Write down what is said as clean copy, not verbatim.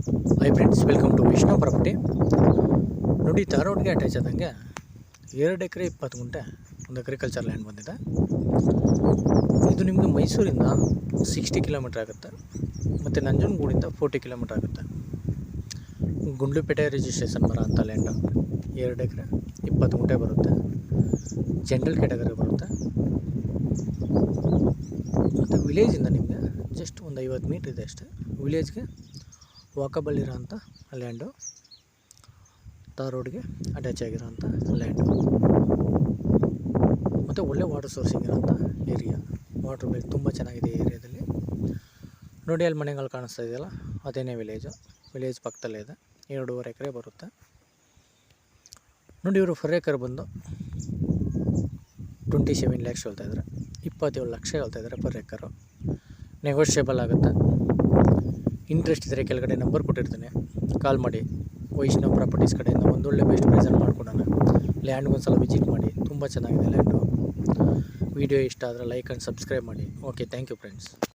Hi friends, welcome to Vaishnav property. ನೋಡಿ, ಧಾರವಾಡಗೆ attach ಆದಂಗೆ 2 ಎಕರೆ 20 ಗುಂಟೆ ಒಂದು ಅಗ್ರಿಕಲ್ಚರ್ ಲ್ಯಾಂಡ್ ಬಂದಿದೆ. ಇದು ನಿಮಗೆ ಮೈಸೂರಿಂದ 60 ಕಿಲೋಮೀಟ್ರ್ ಆಗುತ್ತೆ ಮತ್ತು ನಂಜನಗೂಡಿಂದ 40 ಕಿಲೋಮೀಟ್ರ್ ಆಗುತ್ತೆ. ಗುಂಡ್ಲುಪೇಟೆ ರಿಜಿಸ್ಟ್ರೇಷನ್ ಬರೋ ಅಂಥ ಲ್ಯಾಂಡು 2 ಎಕರೆ 20 ಗುಂಟೆ ಬರುತ್ತೆ. ಜನರಲ್ ಕ್ಯಾಟಗರಿ ಬರುತ್ತೆ ಮತ್ತು ವಿಲೇಜಿಂದ ನಿಮಗೆ ಜಸ್ಟ್ ಒಂದು 50 ಮೀಟ್ರ್ ಇದೆ ಅಷ್ಟೇ. ವಿಲೇಜ್ಗೆ ವಾಕಬಲ್ ಇರೋಂಥ ಲ್ಯಾಂಡು, ಧಾರವಾಡಗೆ ಅಟ್ಯಾಚ್ ಆಗಿರೋಂಥ ಲ್ಯಾಂಡು ಮತ್ತು ಒಳ್ಳೆ ವಾಟರ್ ಸೋರ್ಸಿಂಗ್ ಇರೋಂಥ ಏರಿಯಾ. ವಾಟರ್ ಬೇಕ್ ತುಂಬ ಚೆನ್ನಾಗಿದೆ ಈ ಏರಿಯಾದಲ್ಲಿ. ನೋಡಿ, ಅಲ್ಲಿ ಮನೆಗಳು ಕಾಣಿಸ್ತಾ ಇದೆಯಲ್ಲ, ಅದೇನೇ ವಿಲೇಜ್ ಪಕ್ಕದಲ್ಲೇ ಇದೆ. 2.5 ಎಕರೆ ಬರುತ್ತೆ. ನೋಡಿ, ಇವರು ಫರ್ ಏಕರ್ ಬಂದು 27 ಲ್ಯಾಕ್ಸ್ ಹೇಳ್ತಾಯಿದ್ದಾರೆ. 27 ಲಕ್ಷ ಹೇಳ್ತಾಯಿದ್ದಾರೆ ಪರ್ ಏಕರು. ನೆಗೋಷಿಯೇಬಲ್ ಆಗುತ್ತೆ. ಇಂಟ್ರೆಸ್ಟ್ ಇದ್ದರೆ ಕೆಳಗಡೆ ನಂಬರ್ ಕೊಟ್ಟಿರ್ತೀನಿ, ಕಾಲ್ ಮಾಡಿ. ವೈಷ್ಣವ್ ಪ್ರಾಪರ್ಟೀಸ್ ಕಡೆಯಿಂದ ಒಂದೊಳ್ಳೆ ಬೆಸ್ಟ್ ಪ್ರೆಸೆಂಟ್ ಮಾಡ್ಕೊಡೋಣ. ಲ್ಯಾಂಡ್ಗೊಂದು ಸಲ ವಿಸಿಟ್ ಮಾಡಿ, ತುಂಬ ಚೆನ್ನಾಗಿದೆ ಲ್ಯಾಂಡು. ವಿಡಿಯೋ ಇಷ್ಟ ಆದರೆ ಲೈಕ್ ಆ್ಯಂಡ್ ಸಬ್ಸ್ಕ್ರೈಬ್ ಮಾಡಿ. Okay, thank you friends.